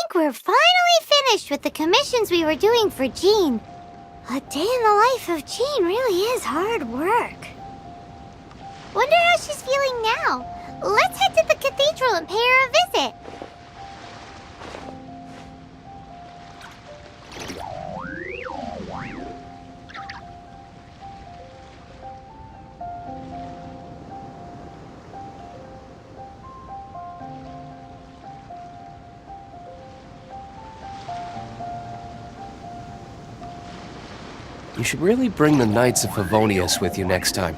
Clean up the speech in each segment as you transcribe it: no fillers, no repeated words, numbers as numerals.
like we're finally finished with the commissions we were doing for Jean. A day in the life of Jean really is hard work. Wonder how she's feeling now. Let's head to the cathedral and pay her a visit. You should really bring the Knights of Favonius with you next time.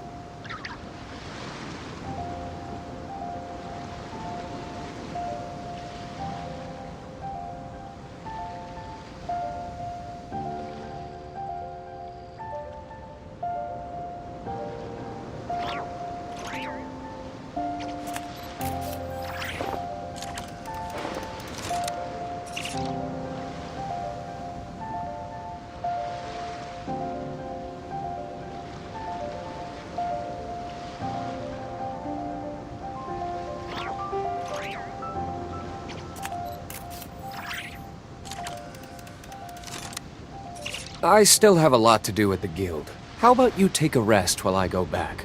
I still have a lot to do at the guild. How about you take a rest while I go back?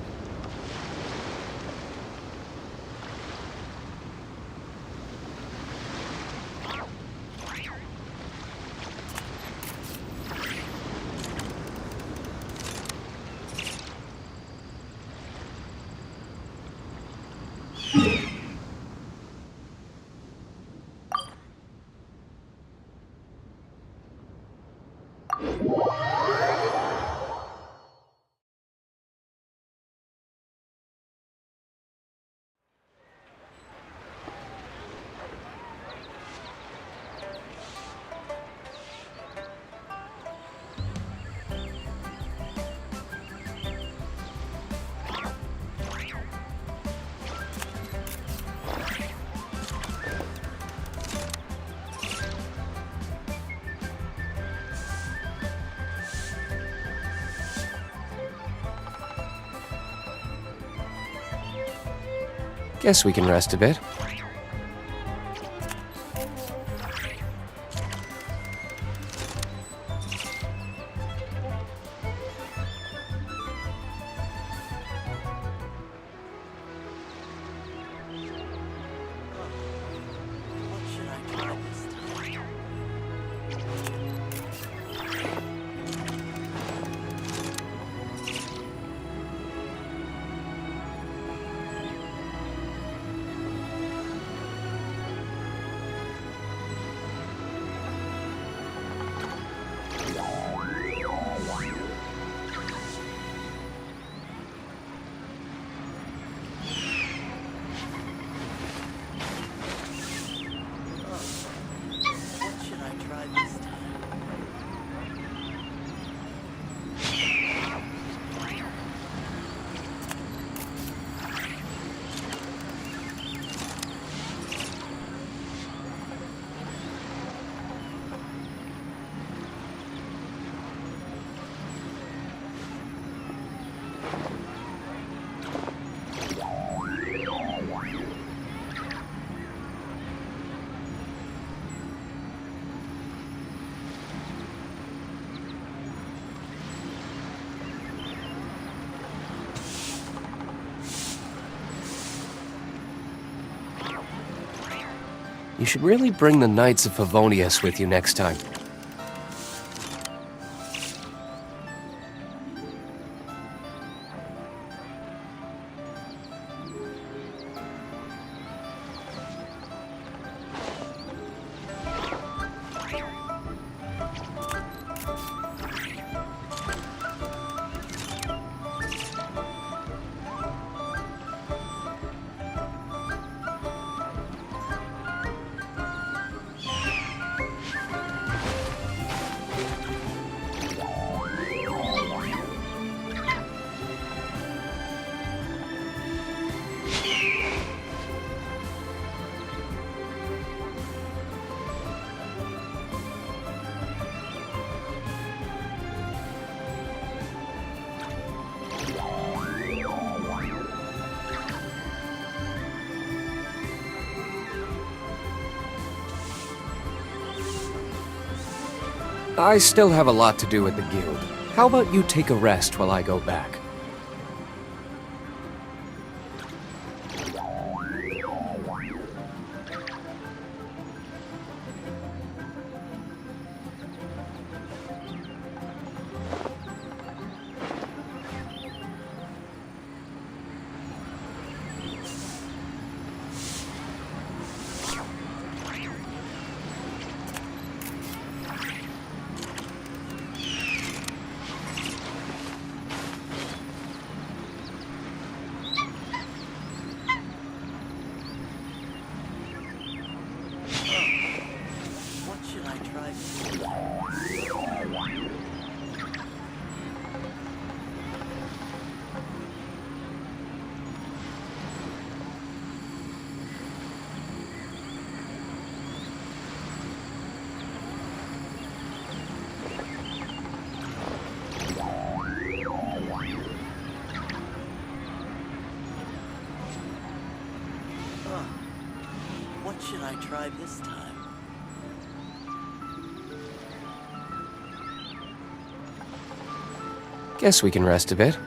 Guess we can rest a bit. You should really bring the Knights of Favonius with you next time. I still have a lot to do at the guild. How about you take a rest while I go back? What should I try? What should I try this time? Guess we can rest a bit.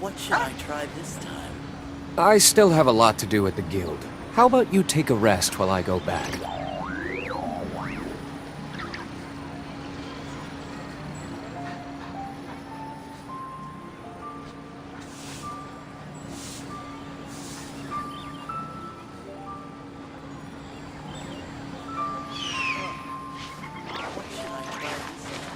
What should I try this time? I still have a lot to do at the guild. How about you take a rest while I go back? What should I try this time?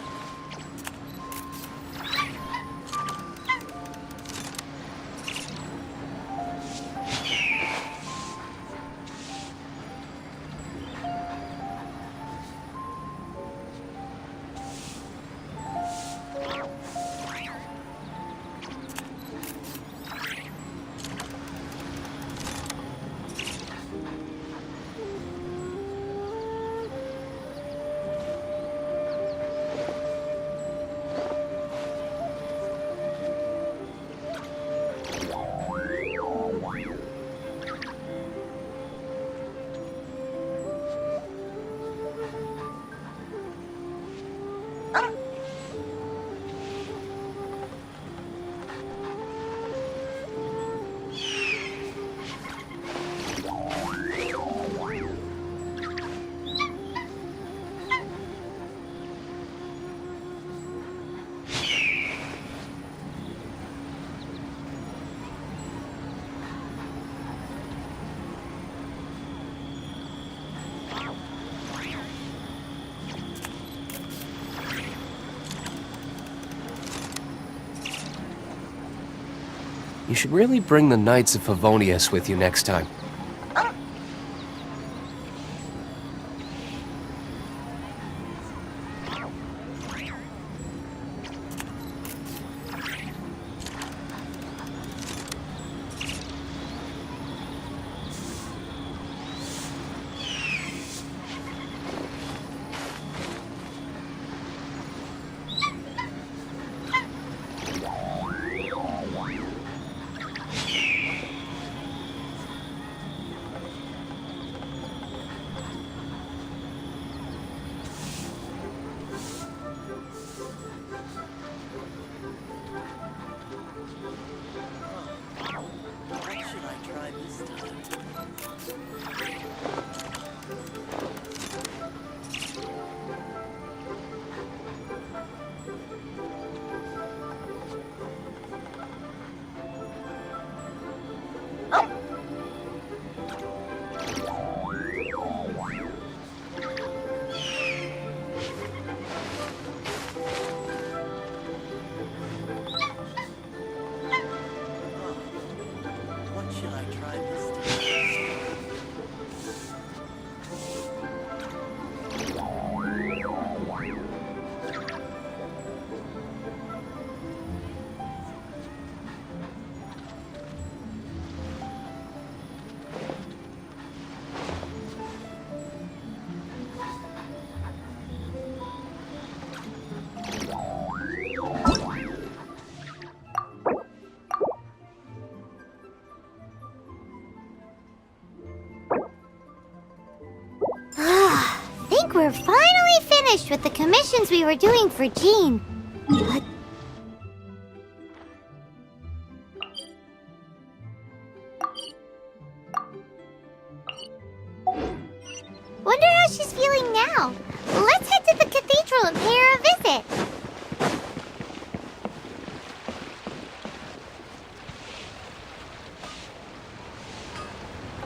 You should really bring the Knights of Favonius with you next time. What should I try this time? What should I try this time? Think we're finally finished with the commissions we were doing for Jean. But wonder how she's feeling now. Let's head to the cathedral and pay her a visit.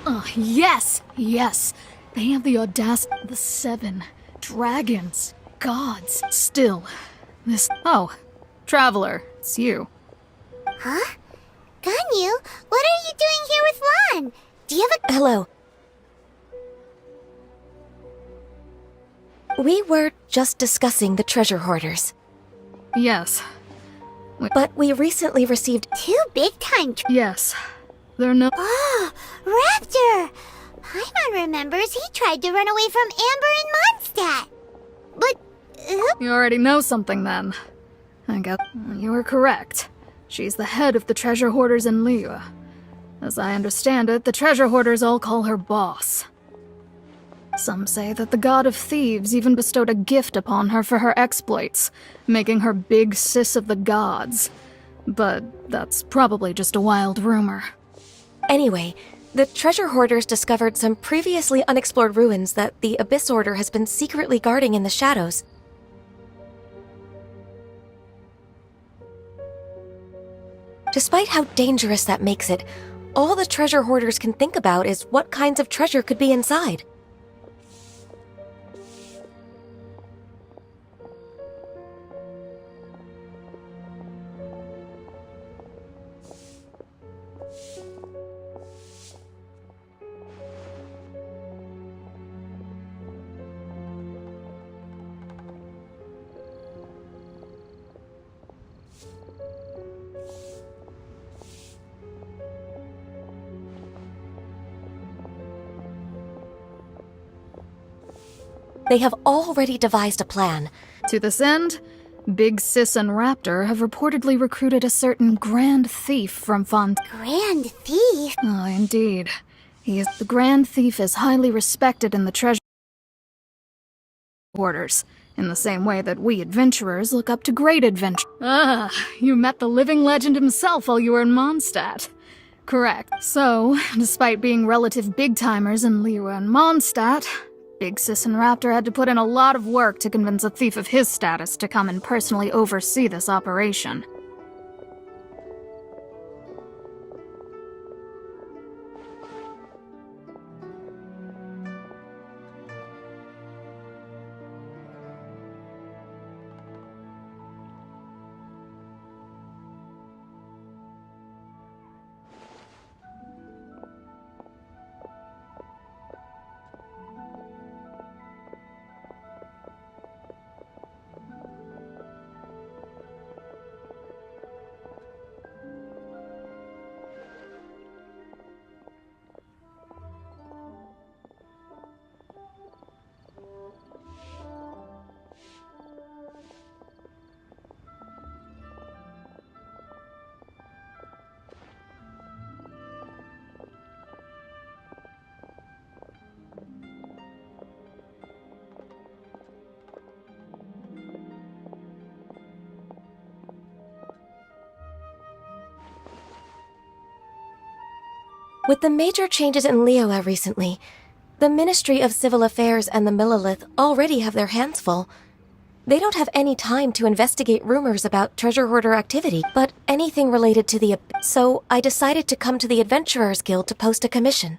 Oh, yes, yes. They have the audacity. The 7 dragons, gods. Still, this. Oh, traveler, it's you. Huh? Ganyu, what are you doing here with Lan? Do you have a... Hello. We were just discussing the treasure hoarders, Yes, but we recently received. Two big-time... yes. They're no. Oh, Raptor! Paimon remembers he tried to run away from Amber and Mondstadt. But... You already know something then. I guess you were correct. She's the head of the treasure hoarders in Liyue. As I understand it, the treasure hoarders all call her boss. Some say that the god of thieves even bestowed a gift upon her for her exploits, making her big sis of the gods. But that's probably just a wild rumor. Anyway, the treasure hoarders discovered some previously unexplored ruins that the Abyss Order has been secretly guarding in the shadows. Despite how dangerous that makes it, all the treasure hoarders can think about is what kinds of treasure could be inside. They have already devised a plan. To this end, Big Sis and Raptor have reportedly recruited a certain Grand Thief from Grand Thief? Oh, indeed. The Grand Thief is highly respected in the treasure hoarders, in the same way that we adventurers look up to great adventure. Ah, you met the living legend himself while you were in Mondstadt. Correct. So, despite being relative big-timers in Liyue and Mondstadt, Big Sis and Raptor had to put in a lot of work to convince a thief of his status to come and personally oversee this operation. With the major changes in Liyue recently, the Ministry of Civil Affairs and the Millelith already have their hands full. They don't have any time to investigate rumors about treasure hoarder activity, but anything related to the so I decided to come to the Adventurers Guild to post a commission.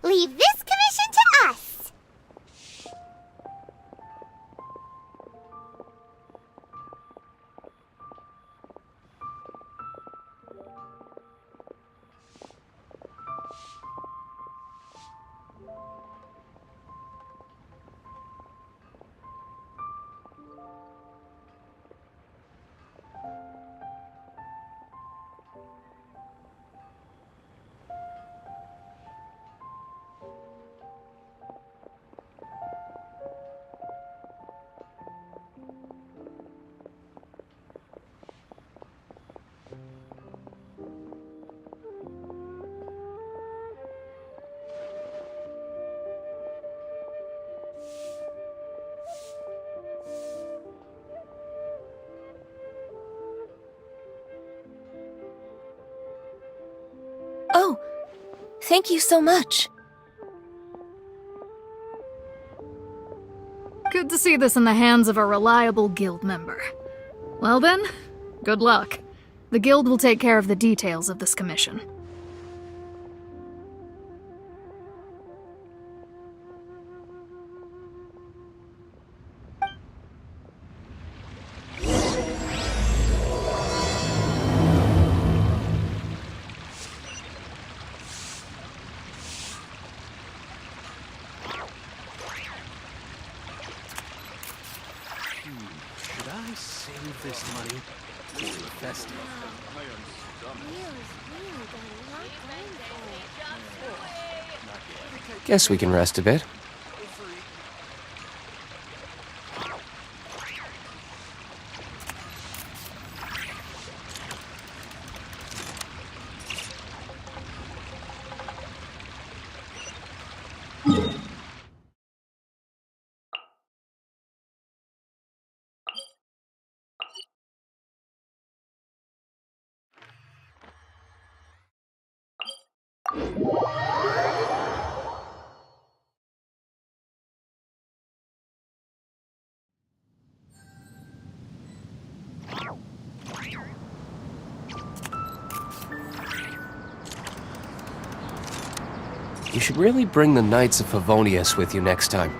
Leave this commission to us. Oh, thank you so much. Good to see this in the hands of a reliable guild member. Well then, good luck. The guild will take care of the details of this commission. Should I save this money for the festival? Guess we can rest a bit. You should really bring the Knights of Favonius with you next time.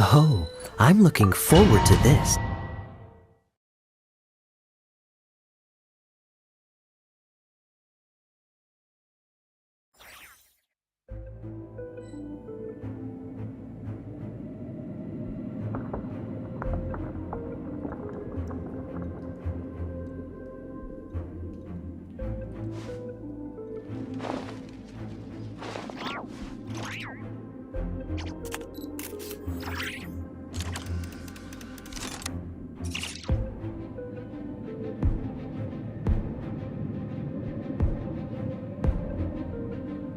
Oh, I'm looking forward to this.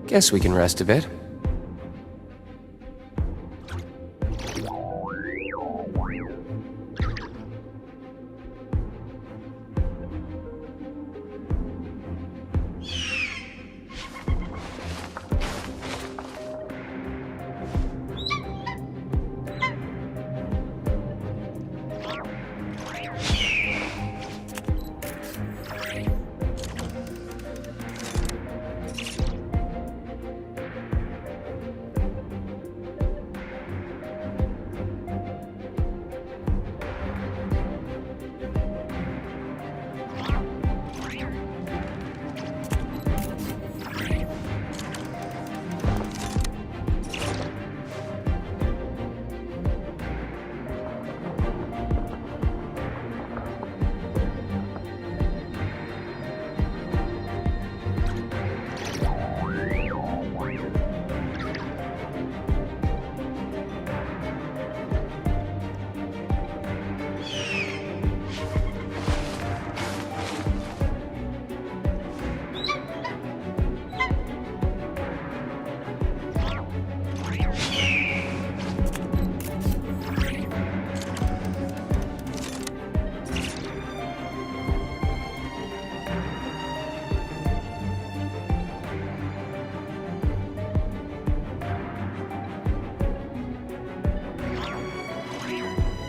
Guess we can rest a bit.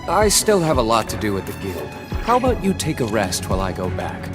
I still have a lot to do at the guild. How about you take a rest while I go back?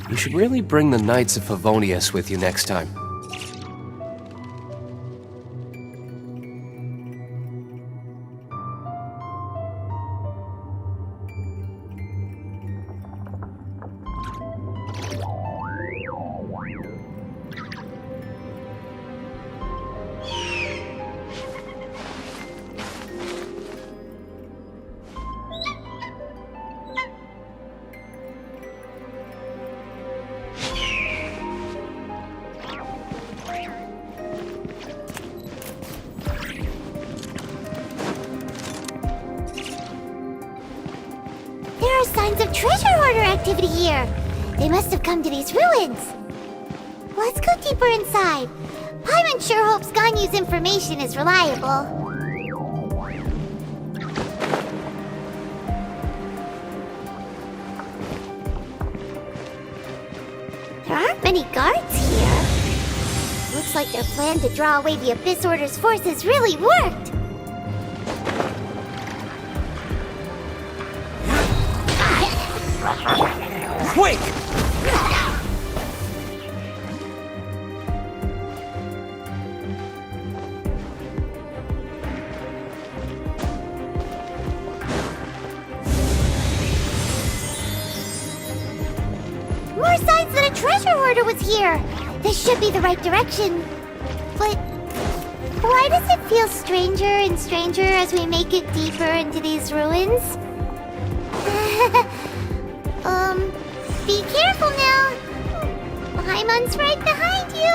You should really bring the Knights of Favonius with you next time. There are signs of treasure hoarder activity here. They must have come to these ruins. Let's go deeper inside. Paimon sure hopes Ganyu's information is reliable. There aren't many guards here. Looks like their plan to draw away the Abyss Order's forces really worked. Quick! More signs that a treasure hoarder was here. This should be the right direction. But why does it feel stranger and stranger as we make it deeper into these ruins? Be careful now. Paimon's right behind you.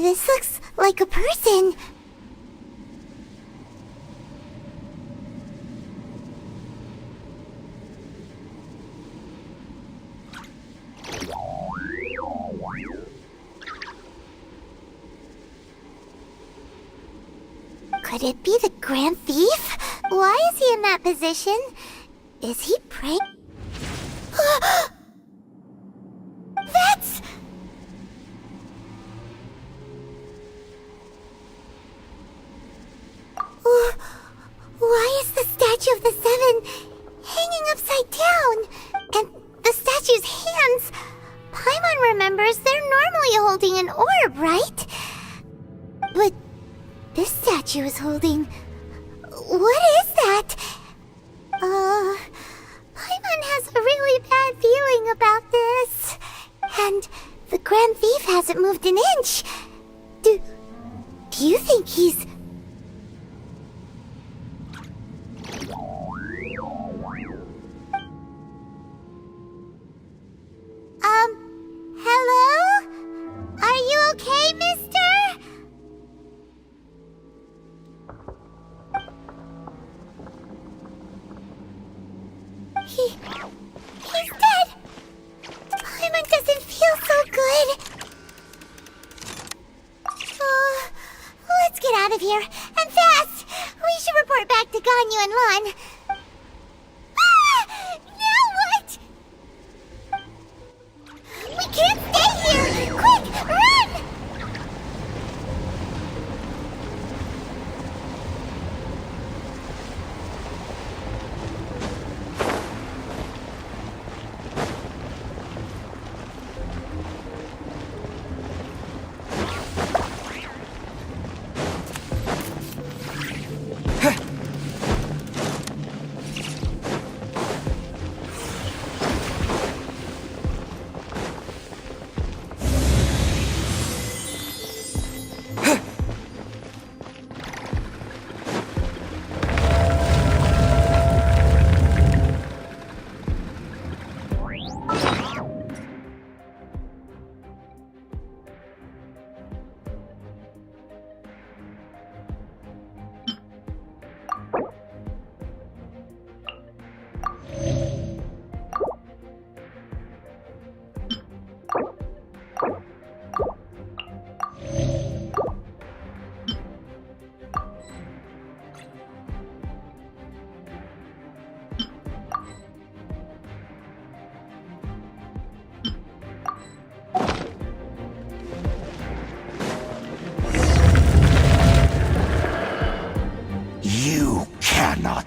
This looks like a person. Could it be the Grand Thief? Why is he in that position? Is he praying? That's... Why is the statue of the Seven hanging upside down? And the statue's hands... Paimon remembers they're normally holding an orb, right? But this statue is holding... What is that? Paimon has a really bad feeling about this. And the Grand Thief hasn't moved an inch. Do you think he's... Hello? Are you okay, mister? He's dead. Paimon doesn't feel so good. Let's get out of here, and fast! We should report back to Ganyu and Lan. Now what? We can't stay here! Quick, run!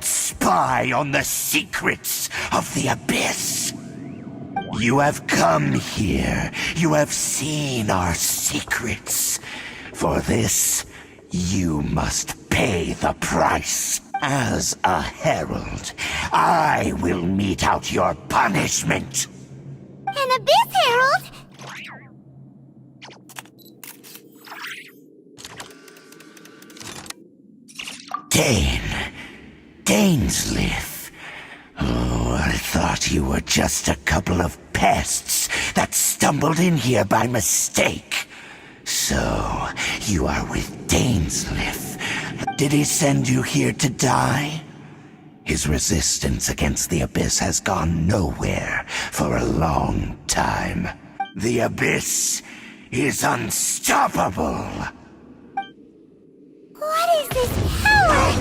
Spy on the secrets of the Abyss. You have come here. You have seen our secrets. For this, you must pay the price. As a herald, I will mete out your punishment. An Abyss Herald? Dainsleif. Oh, I thought you were just a couple of pests that stumbled in here by mistake. So, you are with Dainsleif. Did he send you here to die? His resistance against the Abyss has gone nowhere for a long time. The Abyss is unstoppable. What is this power?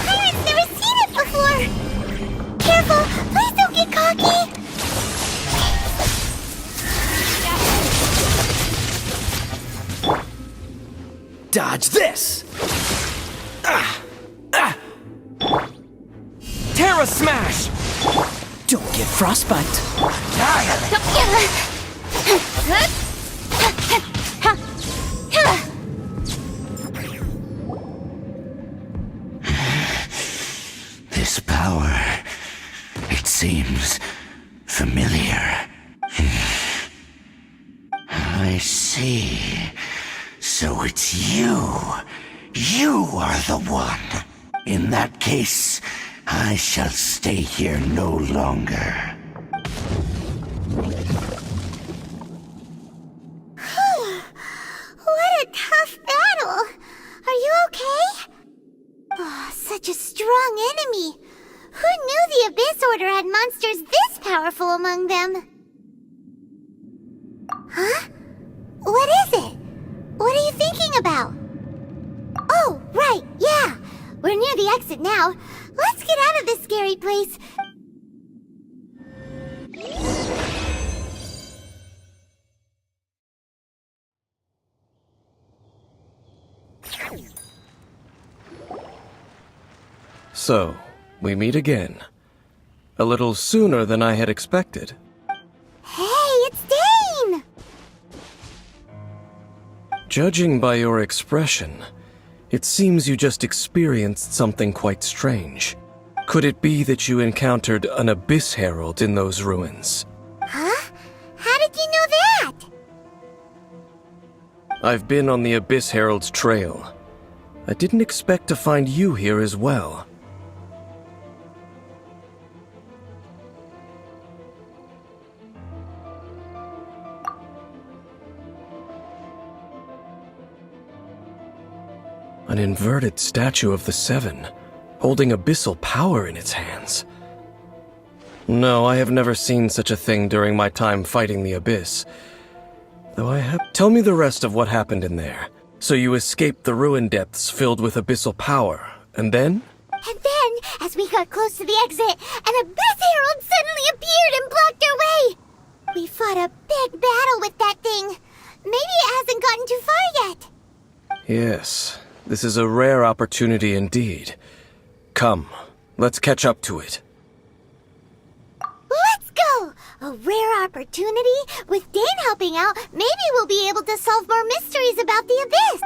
Pirate's never seen it before! Careful! Please don't get cocky! Dodge this! Terra Smash! Don't get frostbite. This power, it seems familiar. I see. So it's you. You are the one. In that case, I shall stay here no longer. What a tough Huh? What is it? What are you thinking about? Oh, right, yeah. We're near the exit now. Let's get out of this scary place. So, we meet again. A little sooner than I had expected. Hey, it's Dane! Judging by your expression, it seems you just experienced something quite strange. Could it be that you encountered an Abyss Herald in those ruins? Huh? How did you know that? I've been on the Abyss Herald's trail. I didn't expect to find you here as well. An inverted statue of the Seven, holding abyssal power in its hands. No, I have never seen such a thing during my time fighting the Abyss. Though I have... Tell me the rest of what happened in there. So you escaped the ruin depths filled with abyssal power, and then? And then, as we got close to the exit, an Abyss Herald suddenly appeared and blocked our way! We fought a big battle with that thing. Maybe it hasn't gotten too far yet. Yes, this is a rare opportunity indeed. Come, let's catch up to it. Let's go! A rare opportunity? With Dane helping out, maybe we'll be able to solve more mysteries about the Abyss!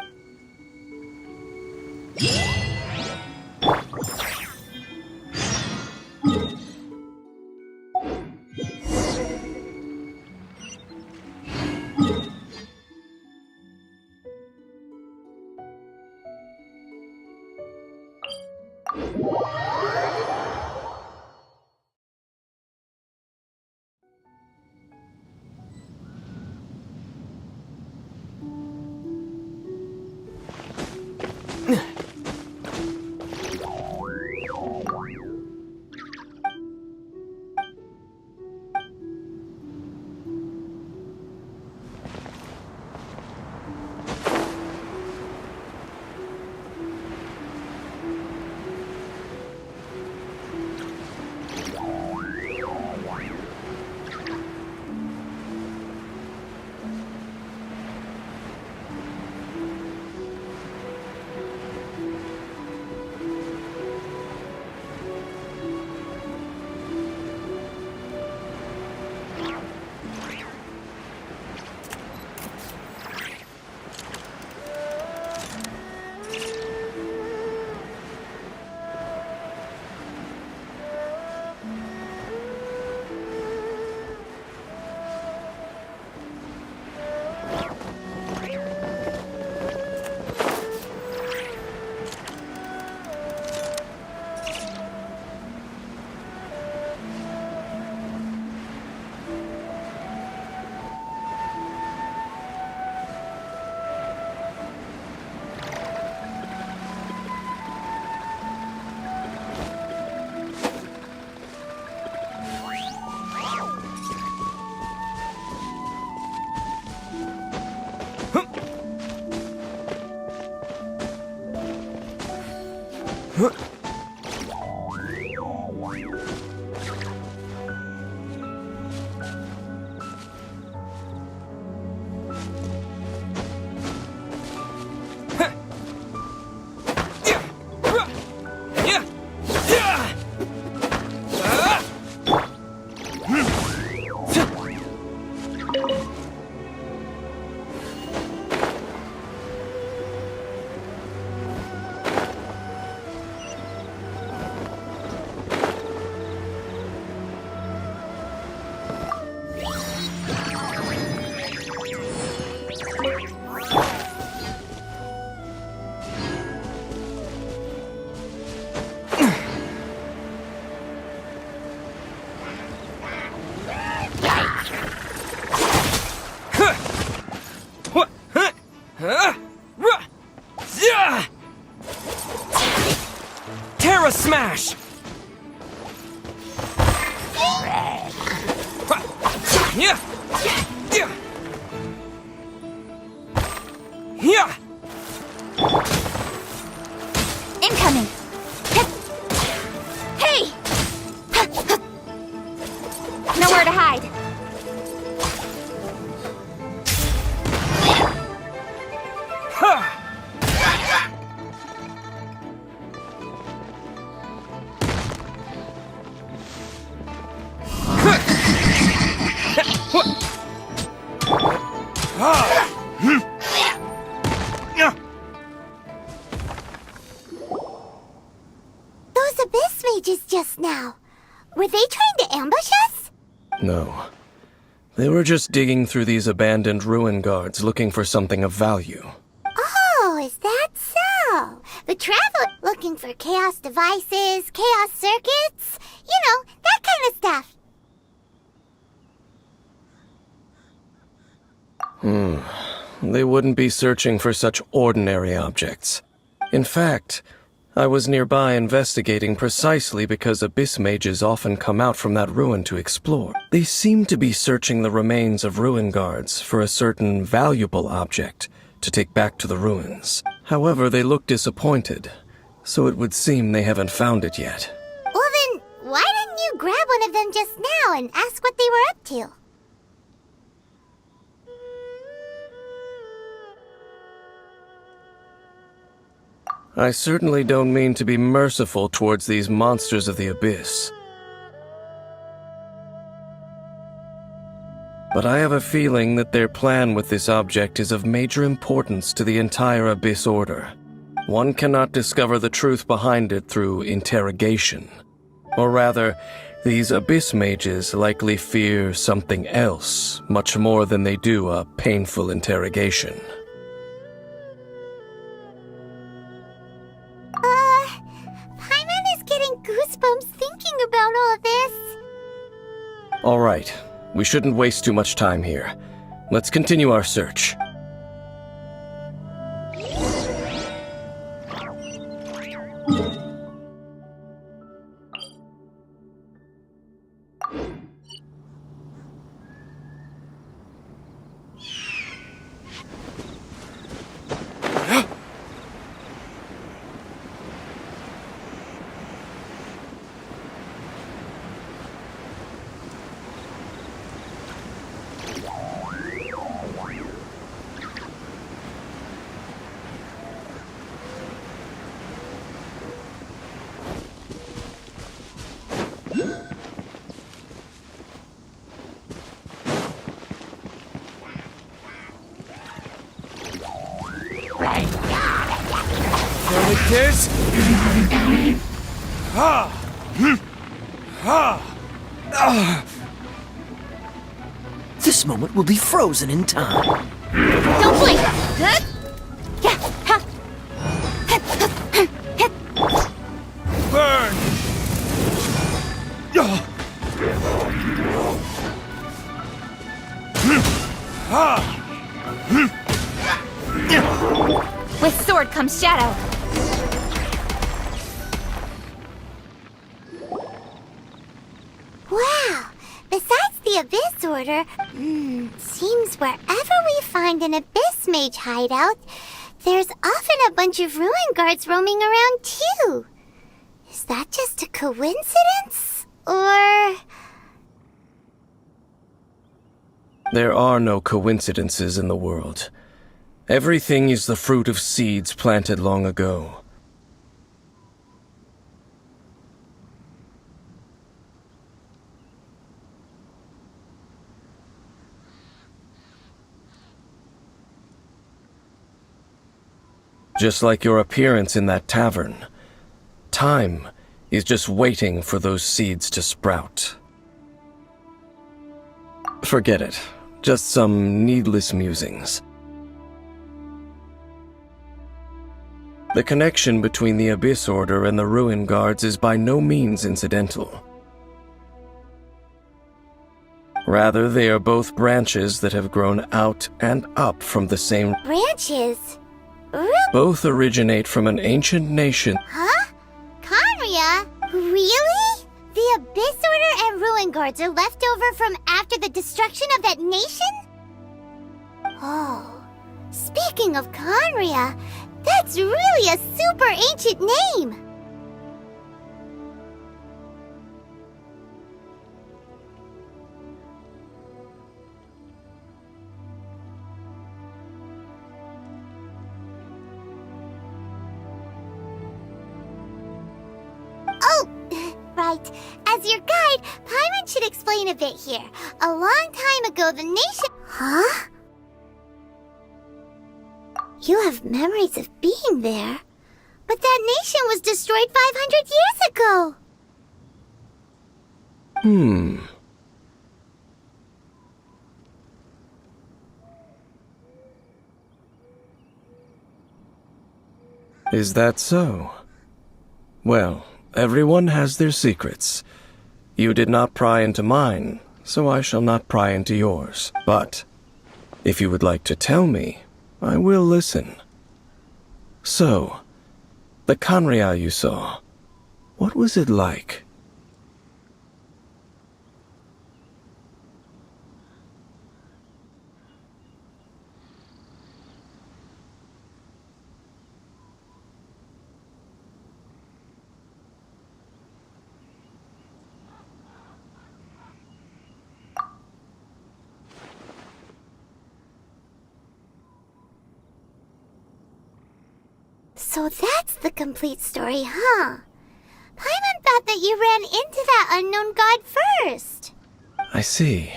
Incoming! Hey! Nowhere to hide. Those abyss mages just now. Were they trying to ambush us? No. They were just digging through these abandoned ruin guards looking for something of value. Oh, is that so? The traveler looking for chaos devices, chaos circuits, you know, that kind of stuff. They wouldn't be searching for such ordinary objects. In fact, I was nearby investigating precisely because abyss mages often come out from that ruin to explore. They seemed to be searching the remains of ruin guards for a certain valuable object to take back to the ruins. However, they look disappointed, so it would seem they haven't found it yet. Well then, why didn't you grab one of them just now and ask what they were up to? I certainly don't mean to be merciful towards these monsters of the abyss. But I have a feeling that their plan with this object is of major importance to the entire Abyss Order. One cannot discover the truth behind it through interrogation. Or rather, these Abyss mages likely fear something else much more than they do a painful interrogation. Paimon is getting goosebumps thinking about all of this. All right, we shouldn't waste too much time here. Let's continue our search. There it is! This moment will be frozen in time. Don't blink! Burn! With sword comes shadow. Wow! Besides the Abyss Order, seems wherever we find an Abyss Mage hideout, there's often a bunch of ruin guards roaming around too. Is that just a coincidence? Or... There are no coincidences in the world. Everything is the fruit of seeds planted long ago. Just like your appearance in that tavern, time is just waiting for those seeds to sprout. Forget it. Just some needless musings. The connection between the Abyss Order and the Ruin Guards is by no means incidental. Rather, they are both branches that have grown out and up from the same... branches? Both originate from an ancient nation. Huh? Conria? Really? The Abyss Order and Ruin Guards are left over from after the destruction of that nation? Oh. Speaking of Conria, that's really a super ancient name! Oh, right. As your guide, Paimon should explain a bit here. A long time ago, the nation... Huh? You have memories of being there. But that nation was destroyed 500 years ago! Is that so? Well, everyone has their secrets. You did not pry into mine, so I shall not pry into yours. But, if you would like to tell me, I will listen. So, the Conria you saw, what was it like? So that's the complete story, huh? Paimon thought that you ran into that unknown god first. I see.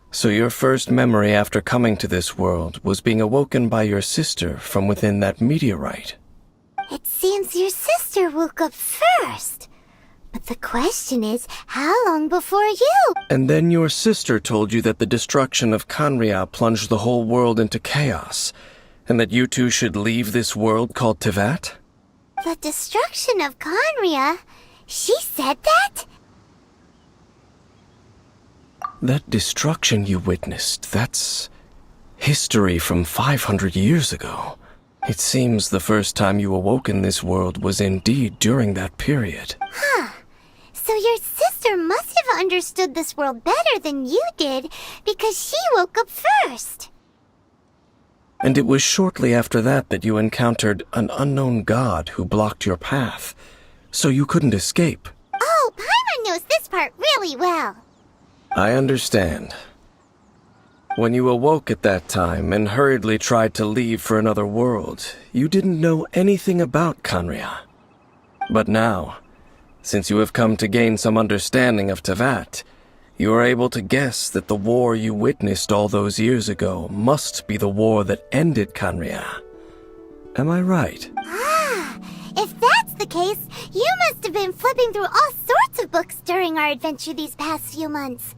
So your first memory after coming to this world was being awoken by your sister from within that meteorite. It seems your sister woke up first. But the question is, how long before you? And then your sister told you that the destruction of Conria plunged the whole world into chaos, and that you two should leave this world called Teyvat? The destruction of Conria? She said that? That destruction you witnessed, that's history from 500 years ago. It seems the first time you awoke in this world was indeed during that period. Huh. So your sister must have understood this world better than you did, because she woke up first. And it was shortly after that that you encountered an unknown god who blocked your path, so you couldn't escape. Oh, Paimon knows this part really well. I understand. When you awoke at that time and hurriedly tried to leave for another world, you didn't know anything about Conria. But now, since you have come to gain some understanding of Teyvat, you are able to guess that the war you witnessed all those years ago must be the war that ended Conria. Am I right? Ah, if that's the case, you must have been flipping through all sorts of books during our adventure these past few months.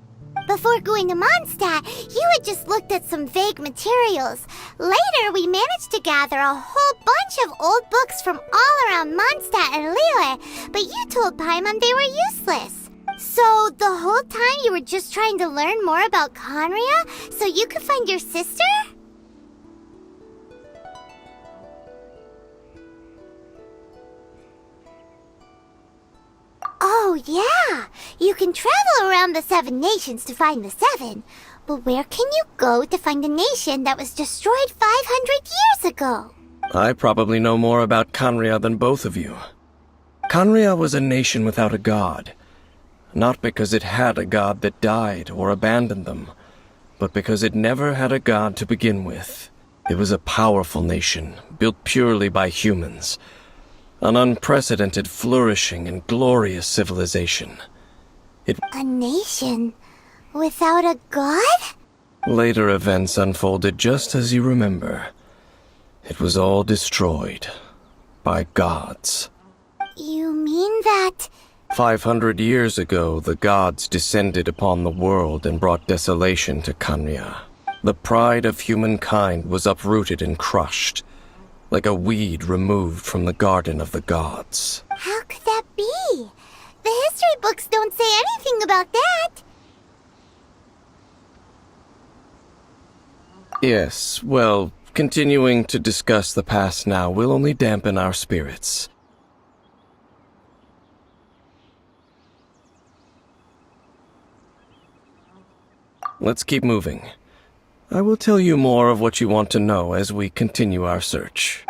Before going to Mondstadt, you had just looked at some vague materials. Later, we managed to gather a whole bunch of old books from all around Mondstadt and Liyue, but you told Paimon they were useless. So, the whole time you were just trying to learn more about Conria so you could find your sister? Oh, yeah! You can travel around the 7 nations to find the 7. But where can you go to find a nation that was destroyed 500 years ago? I probably know more about Conria than both of you. Conria was a nation without a god. Not because it had a god that died or abandoned them, but because it never had a god to begin with. It was a powerful nation, built purely by humans. An unprecedented, flourishing, and glorious civilization. A nation without a god? Later events unfolded just as you remember. It was all destroyed by gods. You mean that... 500 years ago, the gods descended upon the world and brought desolation to Conria. The pride of humankind was uprooted and crushed, like a weed removed from the garden of the gods. How could that be? The history books don't say anything about that. Yes, well, continuing to discuss the past now will only dampen our spirits. Let's keep moving. I will tell you more of what you want to know as we continue our search.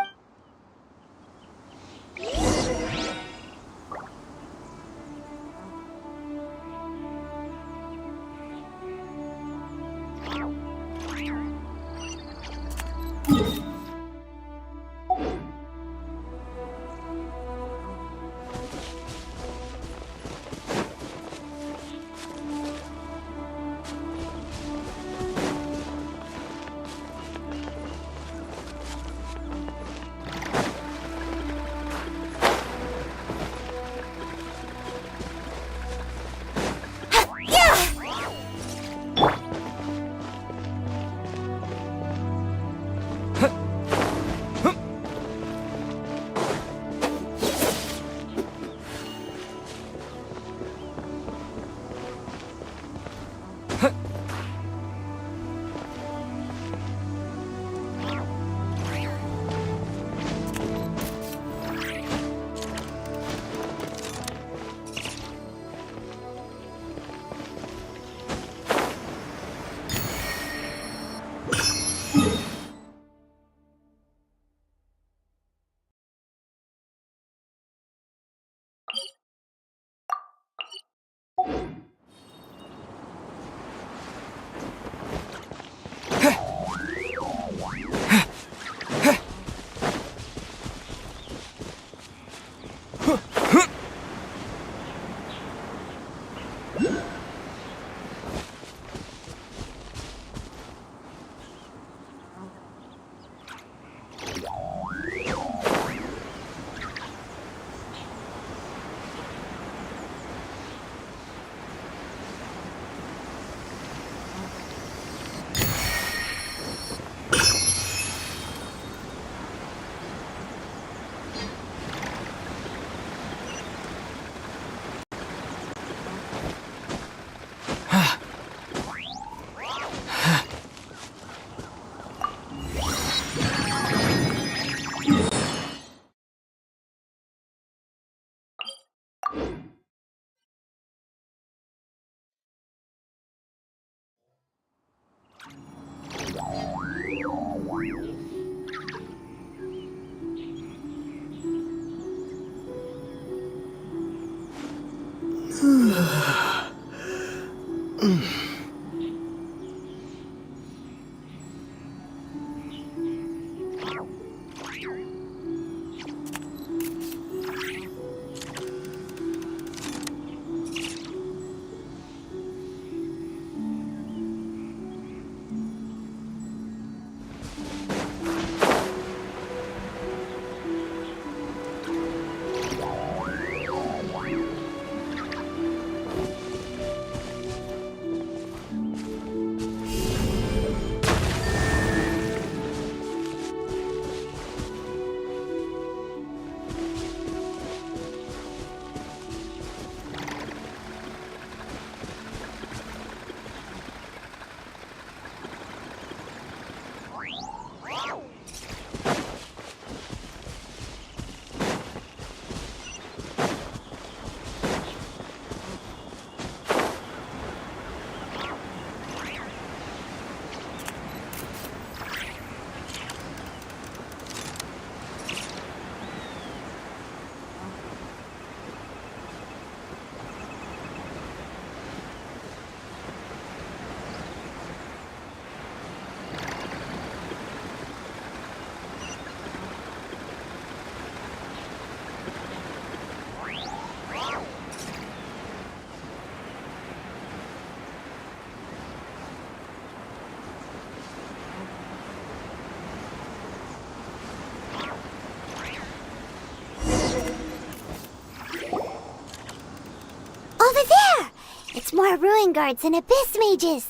Over there! It's more ruin guards and abyss mages.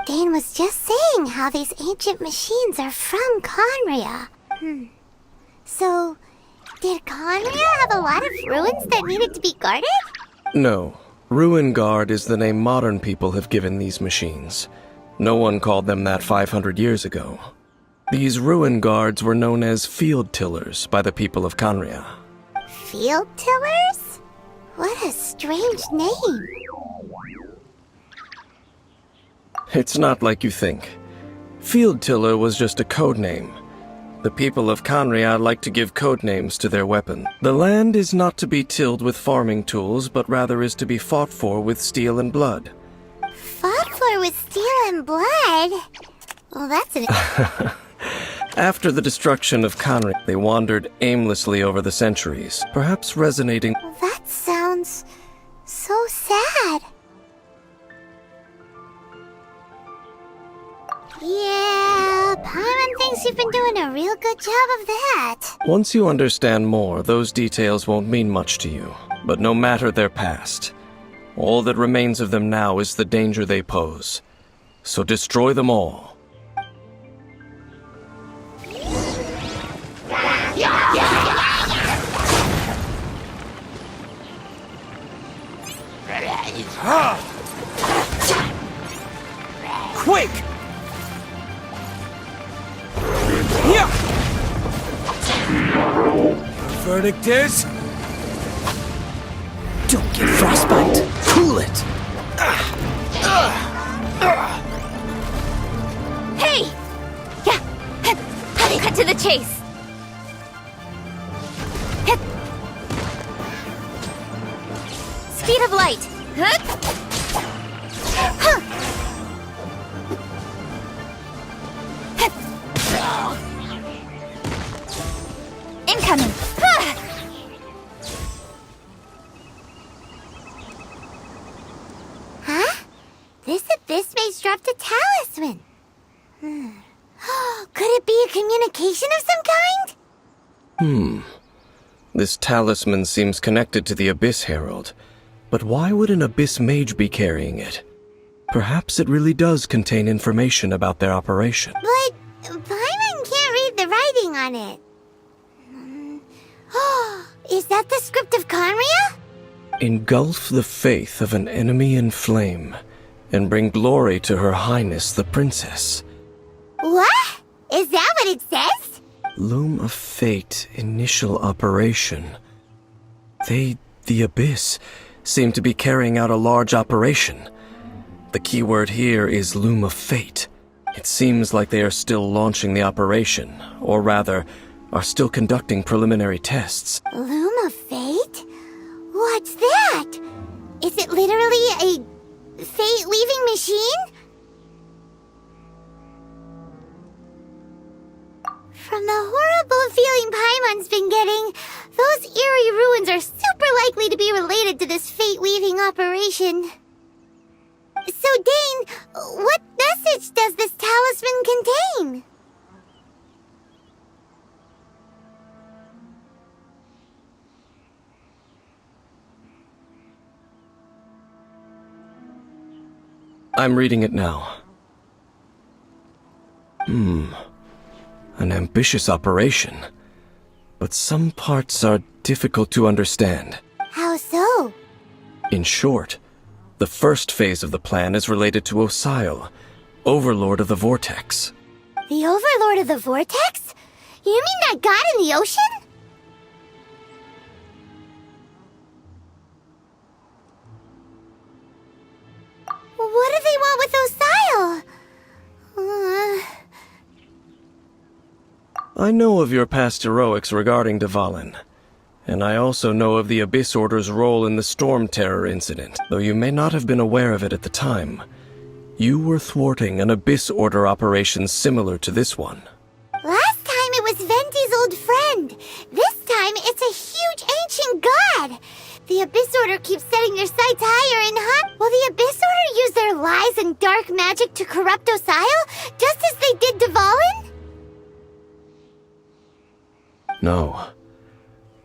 Dane was just saying how these ancient machines are from Conria. So, did Conria have a lot of ruins that needed to be guarded? No. Ruin Guard is the name modern people have given these machines. No one called them that 500 years ago. These Ruin Guards were known as Field Tillers by the people of Conria. Field Tillers? What a strange name. It's not like you think. Field Tiller was just a code name. The people of Conria like to give code names to their weapons. The land is not to be tilled with farming tools, but rather is to be fought for with steel and blood. Fought for with steel and blood? Well, that's an... After the destruction of Conria, they wandered aimlessly over the centuries, perhaps resonating... That sounds so sad. Yeah, Paimon thinks you've been doing a real good job of that. Once you understand more, those details won't mean much to you. But no matter their past, all that remains of them now is the danger they pose. So destroy them all. Quick! Yeah! Verdict is... Don't get frostbite. Cool it. Hey! Yeah, cut to the chase. Speed of light. Incoming. Huh? This abyss maze dropped a talisman. Could it be a communication of some kind? This talisman seems connected to the Abyss Herald. But why would an Abyss Mage be carrying it? Perhaps it really does contain information about their operation. But Paimon can't read the writing on it. Is that the script of Conria? Engulf the faith of an enemy in flame, and bring glory to Her Highness the Princess. What? Is that what it says? Loom of Fate initial operation. They, the Abyss, seem to be carrying out a large operation. The keyword here is Loom of Fate. It seems like they are still launching the operation, or rather, are still conducting preliminary tests. Loom of Fate? What's that? Is it literally a fate-weaving machine? From the horrible feeling Paimon's been getting, those eerie ruins are super likely to be related to this fate-weaving operation. So, Dane, what message does this talisman contain? I'm reading it now. An ambitious operation. But some parts are difficult to understand. How so? In short, the first phase of the plan is related to Osile, Overlord of the Vortex. The Overlord of the Vortex? You mean that god in the ocean? What do they want with Osile? I know of your past heroics regarding Dvalin, and I also know of the Abyss Order's role in the Storm Terror incident. Though you may not have been aware of it at the time, you were thwarting an Abyss Order operation similar to this one. Last time it was Venti's old friend. This time it's a huge ancient god. The Abyss Order keeps setting their sights higher and higher. Will the Abyss Order use their lies and dark magic to corrupt Osile, just as they did Dvalin? No.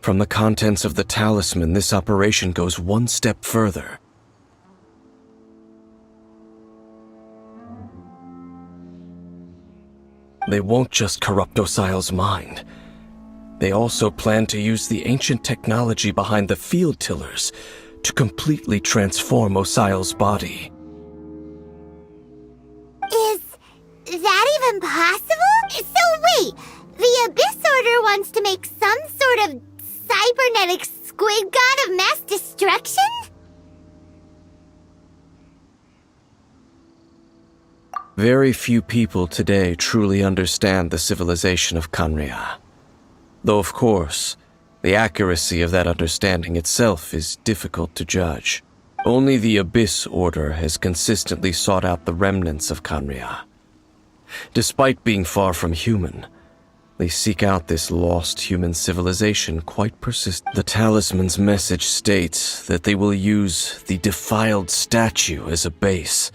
From the contents of the talisman, this operation goes one step further. They won't just corrupt Osile's mind. They also plan to use the ancient technology behind the field tillers to completely transform Osile's body. Is that even possible? So wait, the Abyss Order wants to make some sort of cybernetic squid god of mass destruction? Very few people today truly understand the civilization of Kanria. Though, of course, the accuracy of that understanding itself is difficult to judge. Only the Abyss Order has consistently sought out the remnants of Kanria. Despite being far from human, they seek out this lost human civilization quite persistent. The talisman's message states that they will use the defiled statue as a base,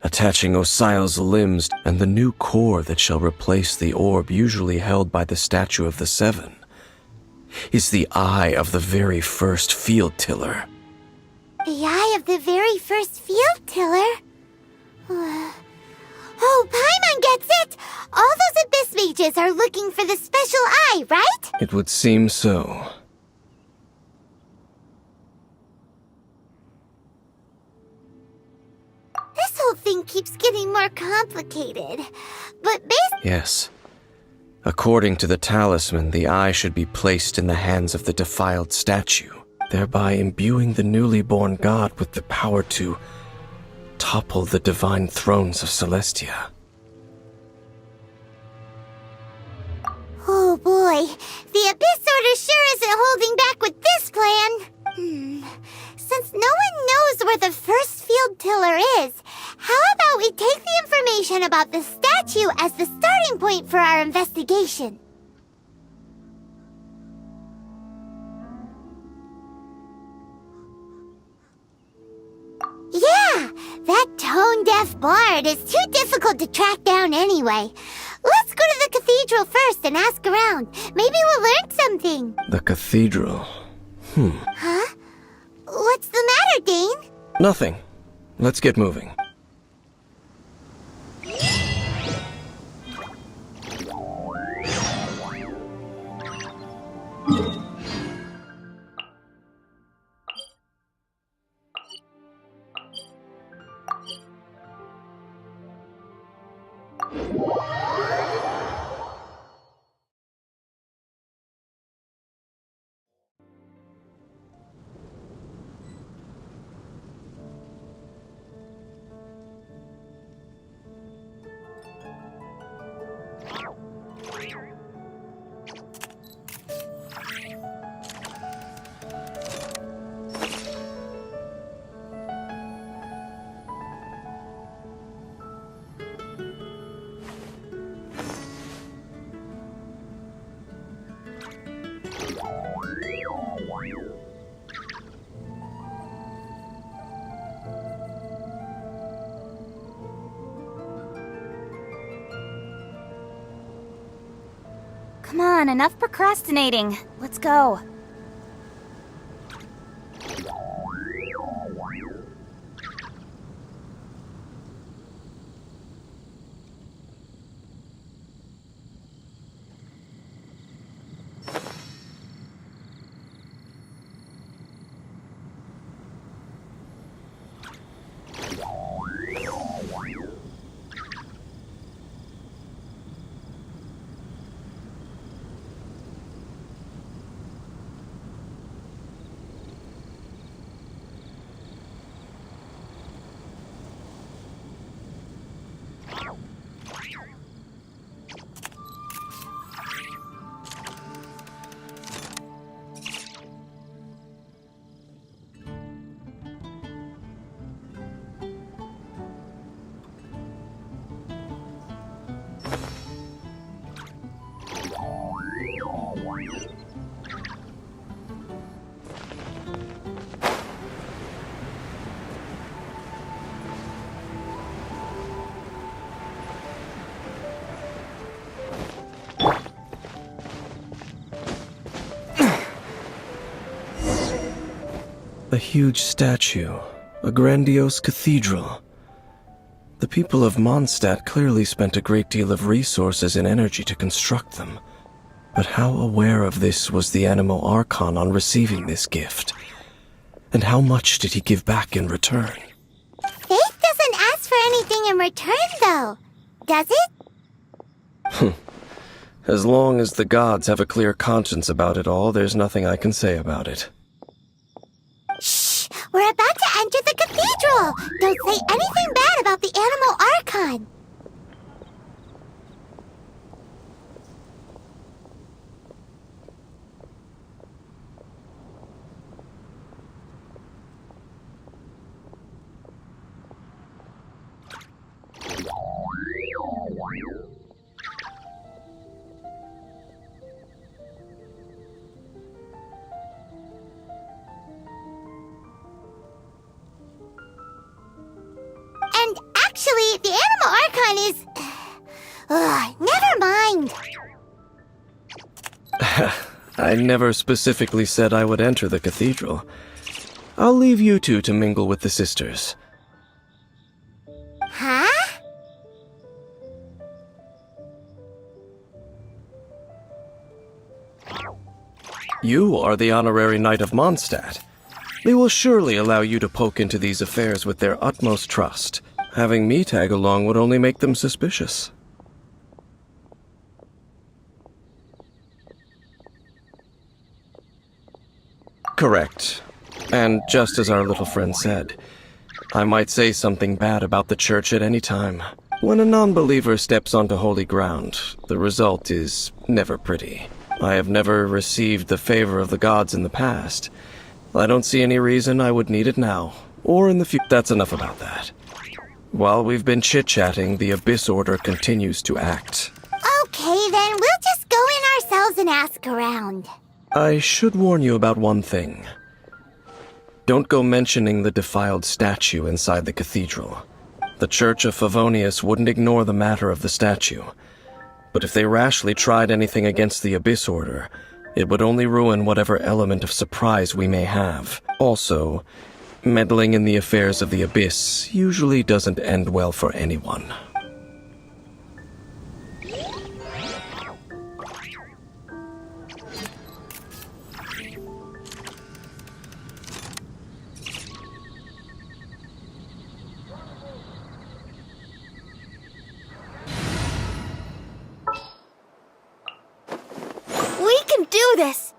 attaching Osial's limbs and the new core that shall replace the orb usually held by the Statue of the Seven is the eye of the very first field tiller. The eye of the very first field tiller? Oh, Paimon gets it! All those Abyss mages are looking for the special eye, right? It would seem so. This whole thing keeps getting more complicated. But Yes. According to the talisman, the eye should be placed in the hands of the defiled statue, thereby imbuing the newly born god with the power to topple the divine thrones of Celestia. Oh boy, the Abyss Order sure isn't holding back with this plan. Since no one knows where the first field tiller is, how about we take the information about the statue as the starting point for our investigation? Yeah, that tone-deaf bard is too difficult to track down anyway. Let's go to the cathedral first and ask around. Maybe we'll learn something. The cathedral. Huh? What's the matter, Dane? Nothing. Let's get moving. Come on, enough procrastinating. Let's go. A huge statue, a grandiose cathedral. The people of Mondstadt clearly spent a great deal of resources and energy to construct them. But how aware of this was the Animal Archon on receiving this gift? And how much did he give back in return? Faith doesn't ask for anything in return, though. Does it? As long as the gods have a clear conscience about it all, there's nothing I can say about it. Shh! We're about to enter the cathedral! Don't say anything bad about the Animal Archon! the animal archon is... never mind. I never specifically said I would enter the cathedral. I'll leave you two to mingle with the sisters. Huh? You are the honorary Knight of Mondstadt. They will surely allow you to poke into these affairs with their utmost trust. Having me tag along would only make them suspicious. Correct. And just as our little friend said, I might say something bad about the church at any time. When a non-believer steps onto holy ground, the result is never pretty. I have never received the favor of the gods in the past. I don't see any reason I would need it now, or in the future. That's enough about that. While we've been chit-chatting, the Abyss Order continues to act. Okay, then we'll just go in ourselves and ask around. I should warn you about one thing. Don't go mentioning the defiled statue inside the cathedral. The Church of Favonius wouldn't ignore the matter of the statue. But if they rashly tried anything against the Abyss Order, it would only ruin whatever element of surprise we may have. Also, meddling in the affairs of the Abyss usually doesn't end well for anyone. We can do this!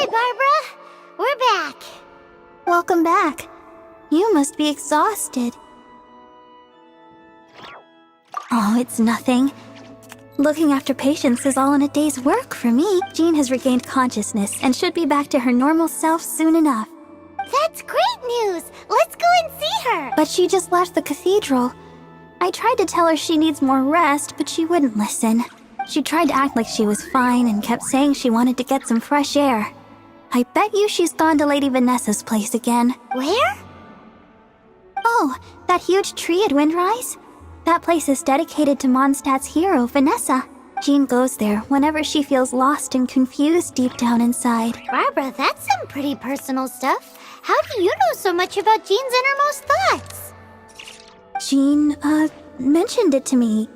Hi, Barbara. We're back. Welcome back. You must be exhausted. Oh, it's nothing. Looking after patients is all in a day's work for me. Jean has regained consciousness and should be back to her normal self soon enough. That's great news. Let's go and see her. But she just left the cathedral. I tried to tell her she needs more rest, but she wouldn't listen. She tried to act like she was fine and kept saying she wanted to get some fresh air. I bet you she's gone to Lady Vanessa's place again. Where? Oh, that huge tree at Windrise? That place is dedicated to Mondstadt's hero, Vanessa. Jean goes there whenever she feels lost and confused deep down inside. Barbara, that's some pretty personal stuff. How do you know so much about Jean's innermost thoughts? Jean, mentioned it to me,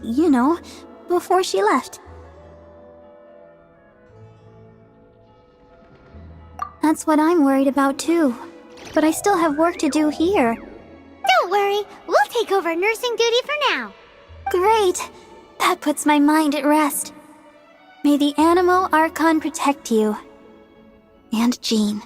before she left. That's what I'm worried about too. But I still have work to do here. Don't worry, we'll take over nursing duty for now. Great! That puts my mind at rest. May the Animo Archon protect you. And Jean.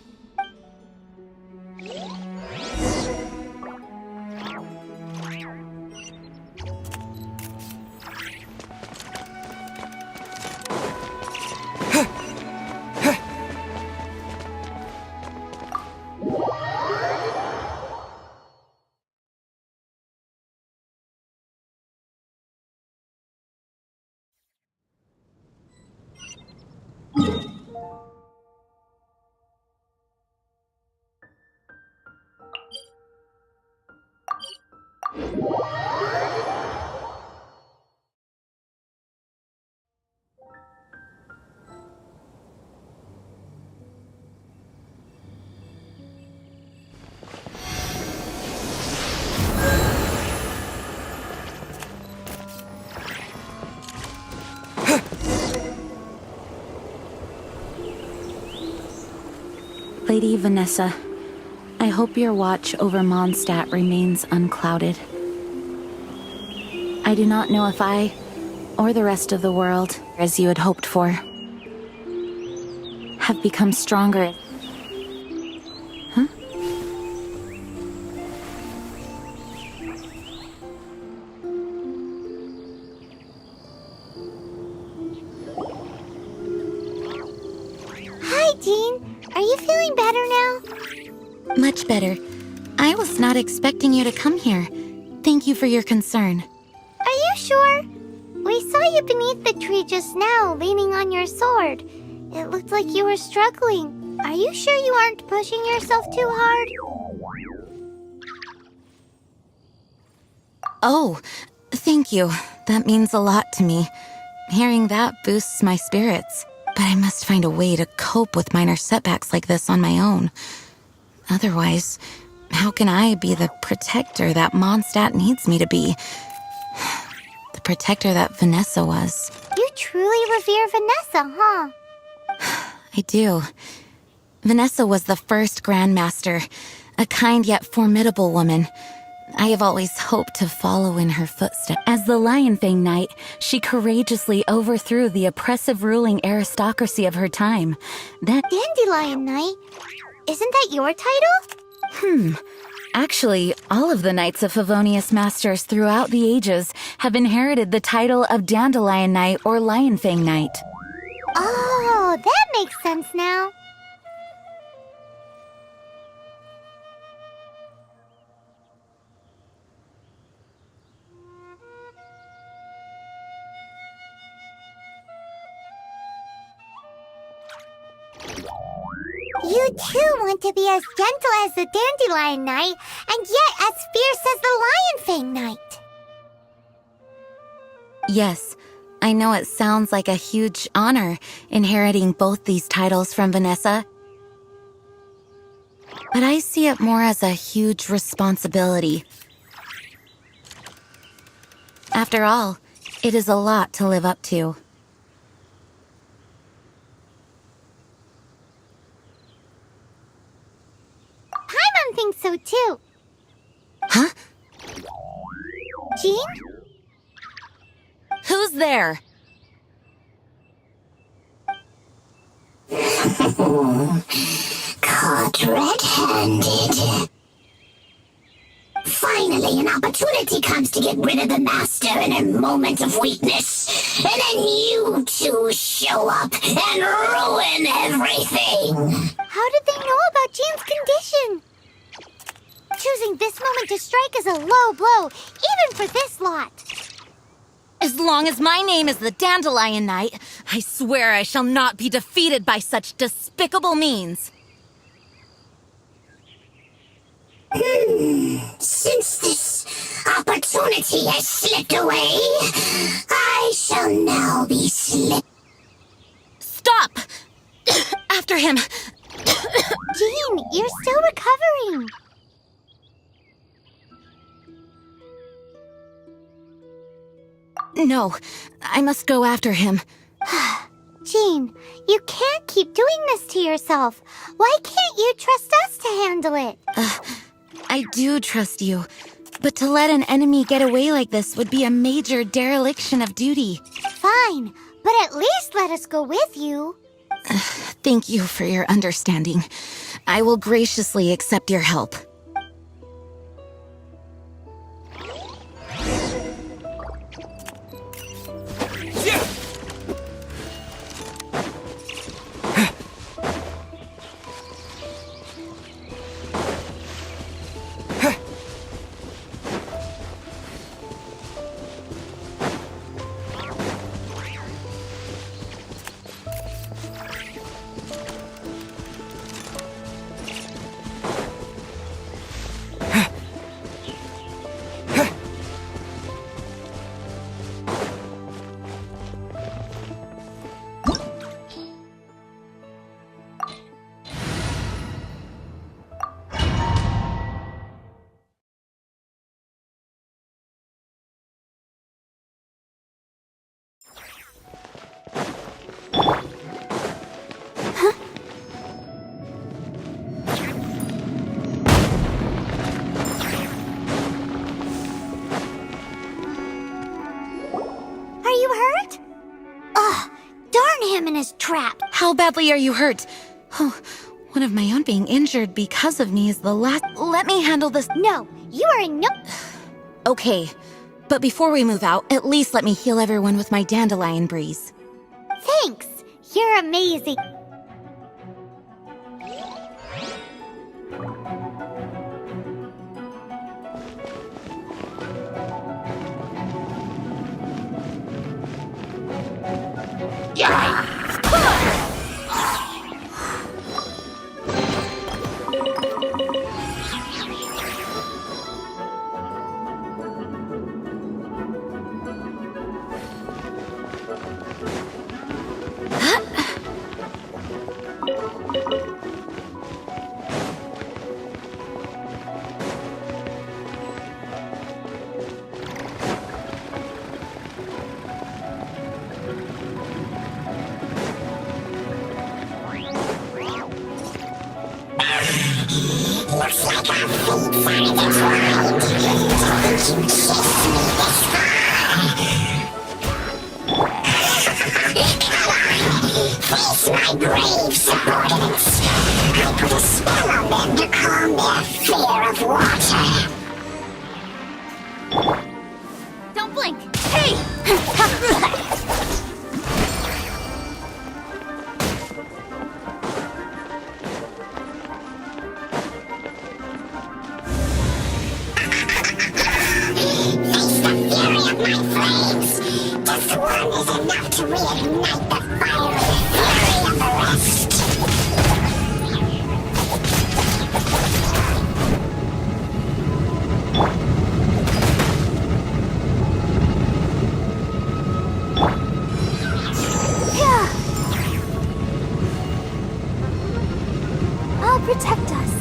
Lady Vanessa, I hope your watch over Mondstadt remains unclouded. I do not know if I, or the rest of the world, as you had hoped for, have become stronger. Huh? Hi, Jean. Are you feeling better now? Much better. I was not expecting you to come here. Thank you for your concern. Are you sure? We saw you beneath the tree just now, leaning on your sword. It looked like you were struggling. Are you sure you aren't pushing yourself too hard? Oh, thank you. That means a lot to me. Hearing that boosts my spirits. But I must find a way to cope with minor setbacks like this on my own. Otherwise, how can I be the protector that Mondstadt needs me to be? The protector that Vanessa was. You truly revere Vanessa, huh? I do. Vanessa was the first Grandmaster, a kind yet formidable woman. I have always hoped to follow in her footsteps. As the Lionfang Knight, she courageously overthrew the oppressive ruling aristocracy of her time. Dandelion Knight? Isn't that your title? Actually, all of the Knights of Favonius Masters throughout the ages have inherited the title of Dandelion Knight or Lionfang Knight. Oh, that makes sense now. You too want to be as gentle as the Dandelion Knight, and yet as fierce as the Lionfang Knight. Yes, I know it sounds like a huge honor inheriting both these titles from Vanessa, but I see it more as a huge responsibility. After all, it is a lot to live up to. Paimon thinks so too. Huh? Jean? Who's there? Caught red-handed. Finally, an opportunity comes to get rid of the Master in a moment of weakness. And then you two show up and ruin everything. How did they know about Jean's condition? Choosing this moment to strike is a low blow, even for this lot. As long as my name is the Dandelion Knight, I swear I shall not be defeated by such despicable means. Since this opportunity has slipped away, I shall now be Stop! After him! Jean, you're still recovering. No, I must go after him. Jean, you can't keep doing this to yourself. Why can't you trust us to handle it? I do trust you, but to let an enemy get away like this would be a major dereliction of duty. Fine, but at least let us go with you. Thank you for your understanding. I will graciously accept your help. In his trap. How badly are you hurt? Oh, one of my own being injured because of me is the last. Let me handle this. No, you are in no. Okay, but before we move out, at least let me heal everyone with my dandelion breeze. Thanks. You're amazing. Looks like our feet find its way into you kiss me this far. Face my brave subordinates. I put a spell on them to calm their fear of water. Don't blink. Hey! This one is enough to reignite the fiery fury of the rest. I'll protect us.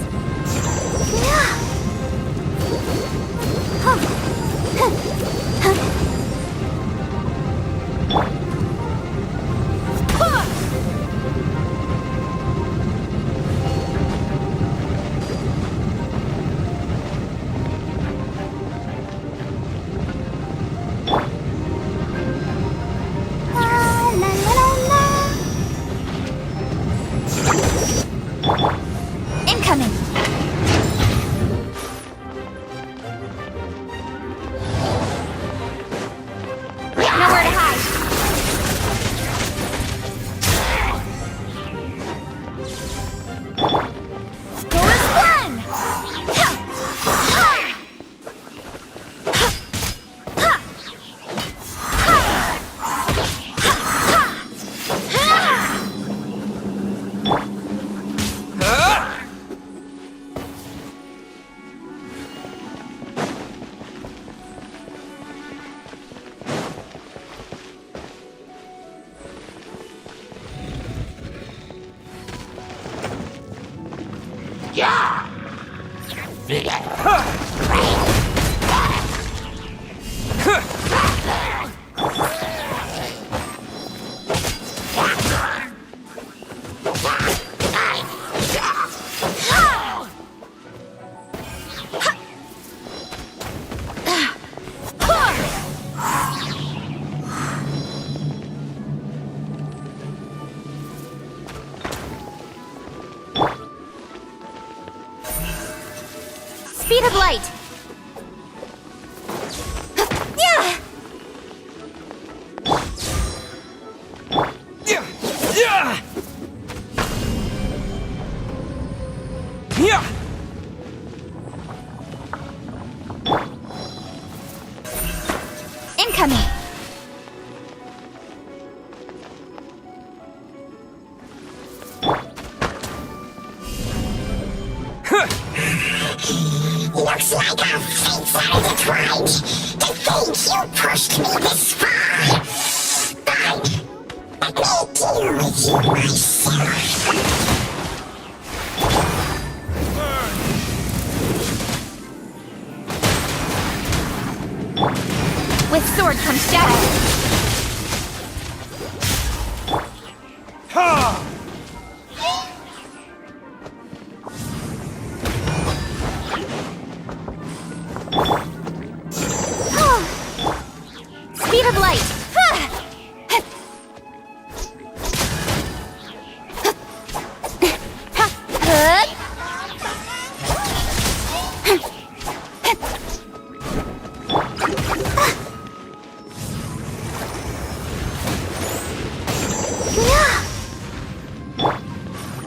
Speed of light! Yeah! Incoming! Looks like our fates are intertwined. To think you pushed me this far. Fine. Let me deal with you myself. With sword comes shadow. Speed of light.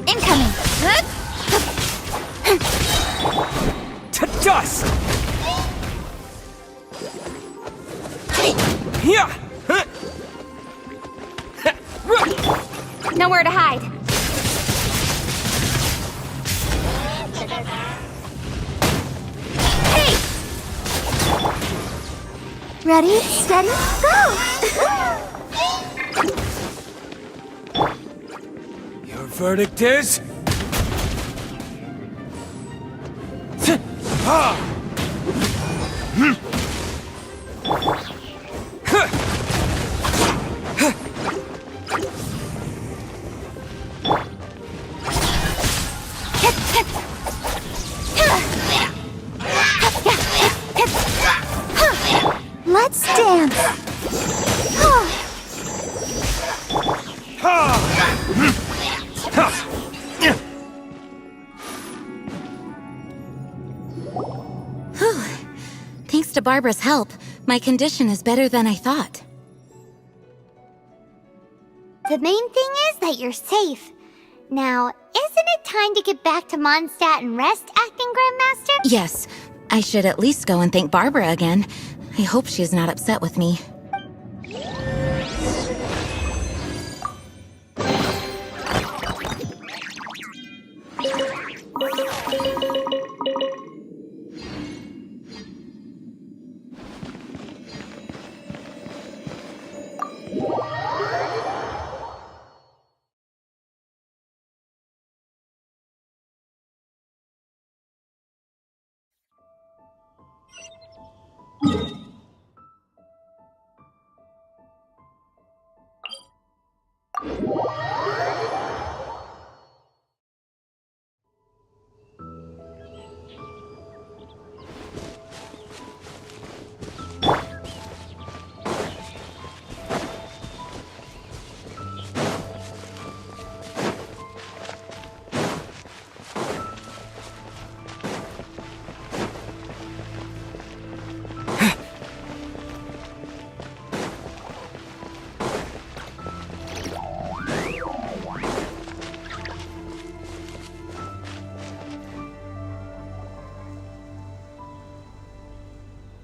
Incoming. To dust! Yeah! Nowhere to hide. Hey! Ready, steady, go! Your verdict is? Let's dance! Thanks to Barbara's help, my condition is better than I thought. The main thing is that you're safe. Now, isn't it time to get back to Mondstadt and rest, Acting Grandmaster? Yes, I should at least go and thank Barbara again. I hope she's not upset with me.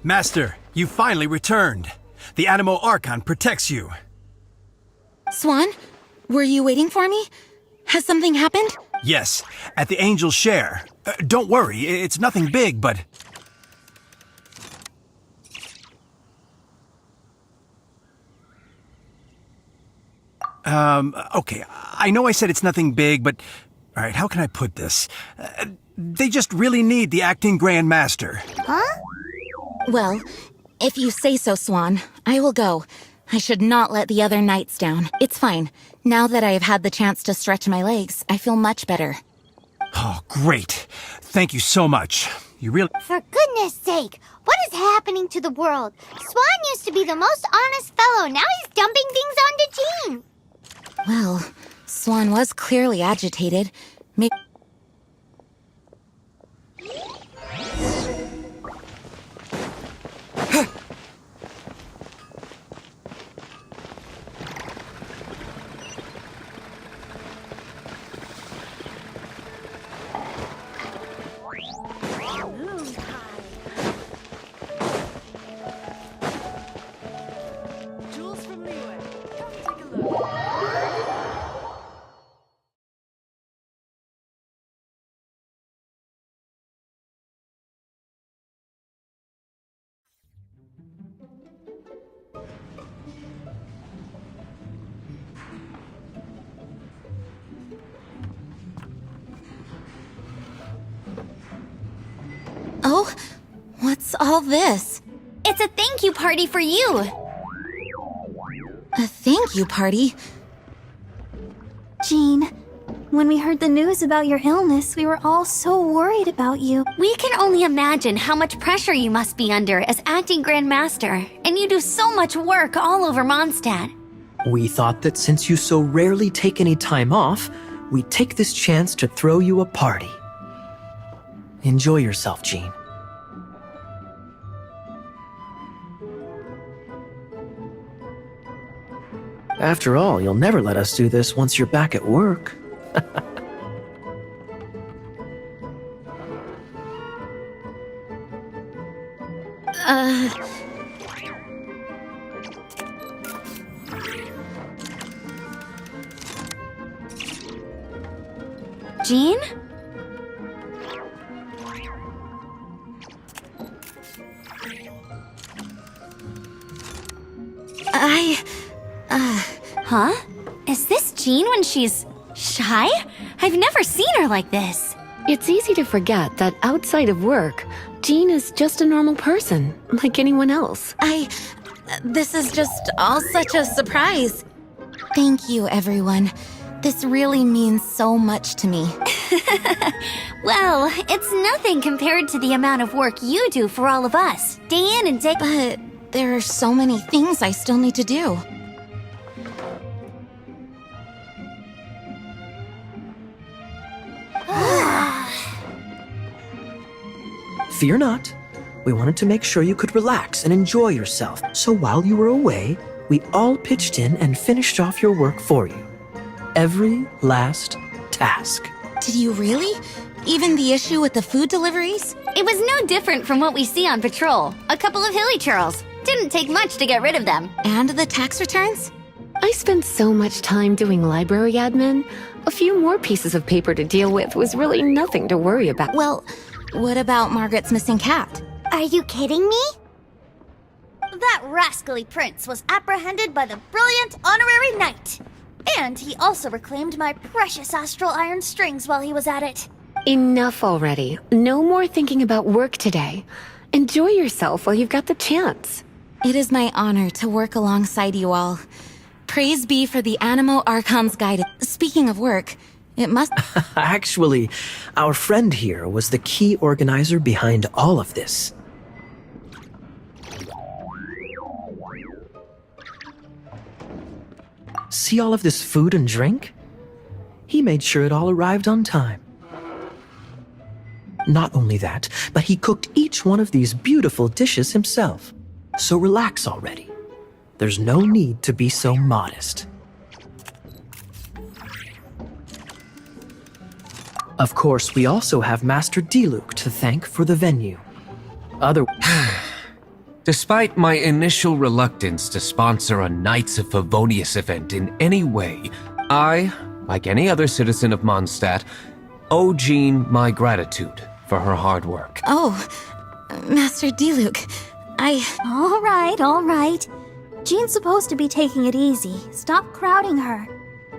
Master, you finally returned. The Animo Archon protects you. Swan, were you waiting for me? Has something happened? Yes, at the Angel's Share. Don't worry, it's nothing big, but... Okay, I know I said it's nothing big, but... Alright, how can I put this? They just really need the acting Grand Master. Huh? Well, if you say so, Swan, I will go. I should not let the other knights down. It's fine. Now that I have had the chance to stretch my legs, I feel much better. Oh, great. Thank you so much. You really... For goodness sake, what is happening to the world? Swan used to be the most honest fellow. Now he's dumping things onto Jean. Well, Swan was clearly agitated. Maybe... Oh, what's all this? It's a thank you party for you. A thank you party? Jean, when we heard the news about your illness, we were all so worried about you. We can only imagine how much pressure you must be under as acting Grand Master, and you do so much work all over Mondstadt. We thought that since you so rarely take any time off, we'd take this chance to throw you a party. Enjoy yourself, Jean. After all, you'll never let us do this once you're back at work. Jean? Huh? Is this Jean when she's shy? I've never seen her like this. It's easy to forget that outside of work, Jean is just a normal person, like anyone else. This is just all such a surprise. Thank you, everyone. This really means so much to me. Well, it's nothing compared to the amount of work you do for all of us, day in and day... But there are so many things I still need to do. Fear not. We wanted to make sure you could relax and enjoy yourself. So while you were away, we all pitched in and finished off your work for you. Every last task. Did you really? Even the issue with the food deliveries? It was no different from what we see on patrol. A couple of hilly churls. Didn't take much to get rid of them. And the tax returns? I spent so much time doing library admin. A few more pieces of paper to deal with was really nothing to worry about. Well, what about Margaret's missing cat? Are you kidding me? That rascally prince was apprehended by the brilliant honorary knight. And he also reclaimed my precious astral iron strings while he was at it. Enough already. No more thinking about work today. Enjoy yourself while you've got the chance. It is my honor to work alongside you all. Praise be for the Animo Archon's guidance. Speaking of work, it must... Actually, our friend here was the key organizer behind all of this. See all of this food and drink? He made sure it all arrived on time. Not only that, but he cooked each one of these beautiful dishes himself. So relax already. There's no need to be so modest. Of course, we also have Master Diluc to thank for the venue. Despite my initial reluctance to sponsor a Knights of Favonius event in any way, I, like any other citizen of Mondstadt, owe Jean my gratitude for her hard work. Oh, Master Diluc, All right. Jean's supposed to be taking it easy. Stop crowding her.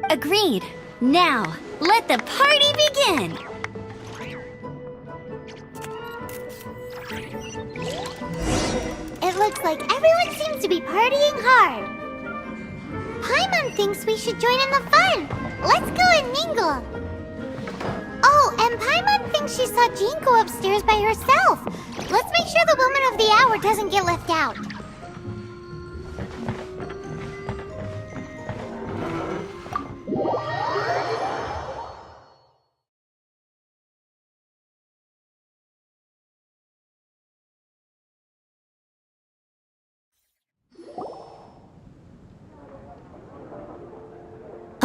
Agreed. Now, let the party begin! looks like everyone seems to be partying hard. Paimon thinks we should join in the fun. Let's go and mingle. Oh, and Paimon thinks she saw Jean go upstairs by herself. Let's make sure the woman of the hour doesn't get left out.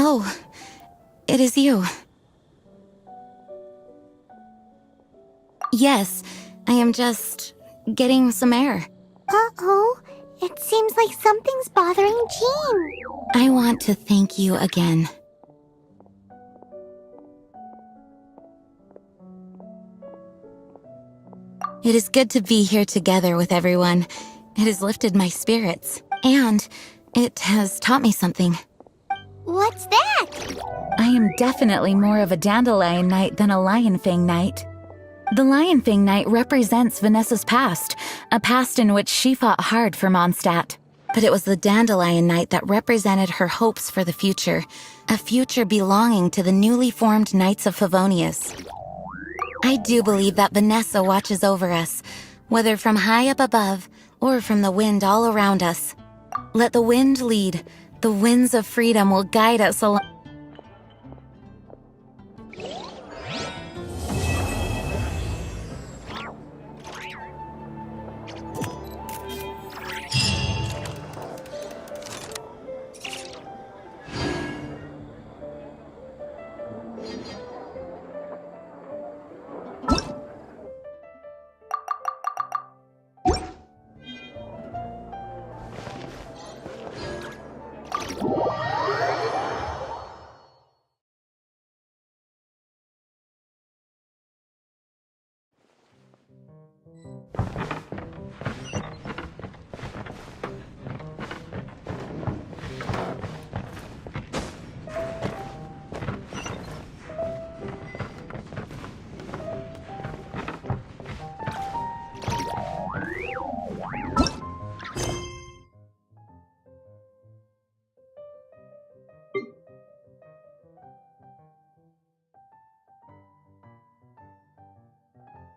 Oh, it is you. Yes, I am just getting some air. Uh-oh, it seems like something's bothering Jean. I want to thank you again. It is good to be here together with everyone. It has lifted my spirits, and it has taught me something. What's that? I am definitely more of a Dandelion Knight than a Lionfang Knight. The Lionfang Knight represents Vanessa's past, a past in which she fought hard for Mondstadt. But it was the Dandelion Knight that represented her hopes for the future, a future belonging to the newly formed Knights of Favonius. I do believe that Vanessa watches over us, whether from high up above or from the wind all around us. Let the wind lead. The winds of freedom will guide us along.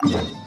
You